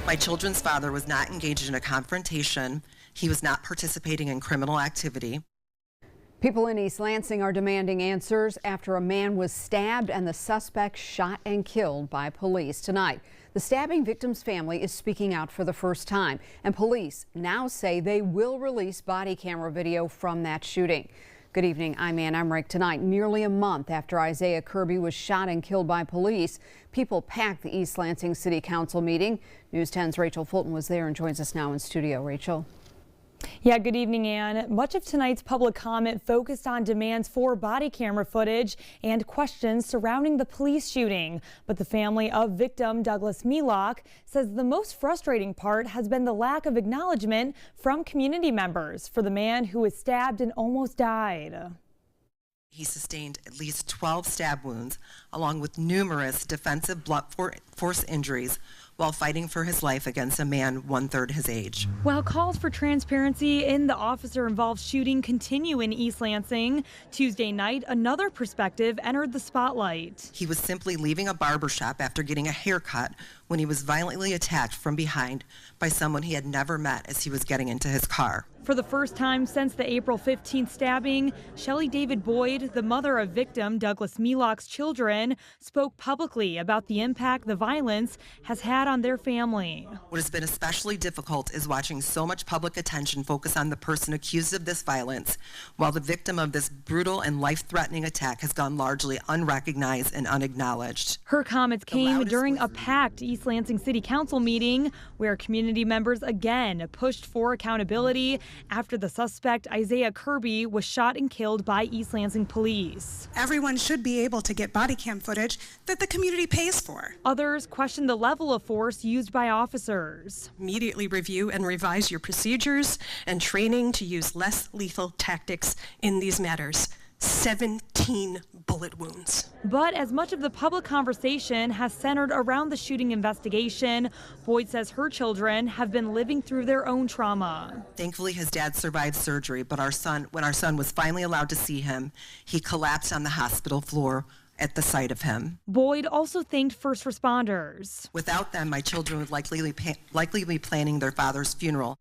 My children's father was not engaged in a confrontation. He was not participating in criminal activity. People in East Lansing are demanding answers after a man was stabbed and the suspect shot and killed by police tonight. The stabbing victim's family is speaking out for the first time, and police now say they will release body camera video from that shooting. Good evening, I'm Ann Emmerich. Tonight, nearly a month after Isaiah Kirby was shot and killed by police, people packed the East Lansing City Council meeting. News 10's Rachel Fulton was there and joins us now in studio. Rachel. Yeah, good evening, Ann. Much of tonight's public comment focused on demands for body camera footage and questions surrounding the police shooting. But the family of victim Douglas Melock says the most frustrating part has been the lack of acknowledgement from community members for the man who was stabbed and almost died. He sustained at least 12 stab wounds, along with numerous defensive blunt force injuries, while fighting for his life against a man 1/3 his age. While calls for transparency in the officer-involved shooting continue in East Lansing, Tuesday night, another perspective entered the spotlight. He was simply leaving a barber shop after getting a haircut when he was violently attacked from behind by someone he had never met as he was getting into his car. For the first time since the April 15th stabbing, Shelley David Boyd, the mother of victim Douglas Melock's children, spoke publicly about the impact the violence has had on their family. What has been especially difficult is watching so much public attention focus on the person accused of this violence, while the victim of this brutal and life-threatening attack has gone largely unrecognized and unacknowledged. Her comments came during a packed East Lansing City Council meeting where community members again pushed for accountability after the suspect, Isaiah Kirby, was shot and killed by East Lansing police. Everyone should be able to get body cam footage that the community pays for. Others questioned the level of force used by officers. Immediately review and revise your procedures and training to use less lethal tactics in these matters. 17 bullet wounds. But as much of the public conversation has centered around the shooting investigation, Boyd says her children have been living through their own trauma. Thankfully, his dad survived surgery, but when our son was finally allowed to see him, he collapsed on the hospital floor at the sight of him. Boyd also thanked first responders. Without them, my children would likely be planning their father's funeral.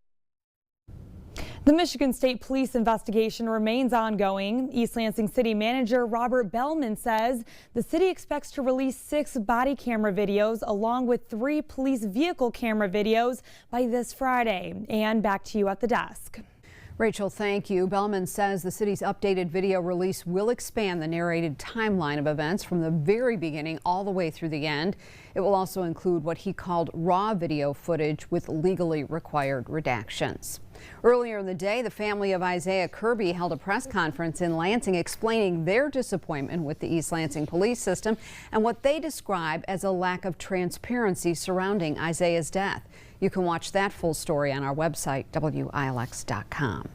The Michigan State Police investigation remains ongoing. East Lansing City Manager Robert Bellman says the city expects to release 6 body camera videos along with 3 police vehicle camera videos by this Friday. And back to you at the desk. Rachel, thank you. Bellman says the city's updated video release will expand the narrated timeline of events from the very beginning all the way through the end. It will also include what he called raw video footage with legally required redactions. Earlier in the day, the family of Isaiah Kirby held a press conference in Lansing explaining their disappointment with the East Lansing police system and what they describe as a lack of transparency surrounding Isaiah's death. You can watch that full story on our website, WILX.com.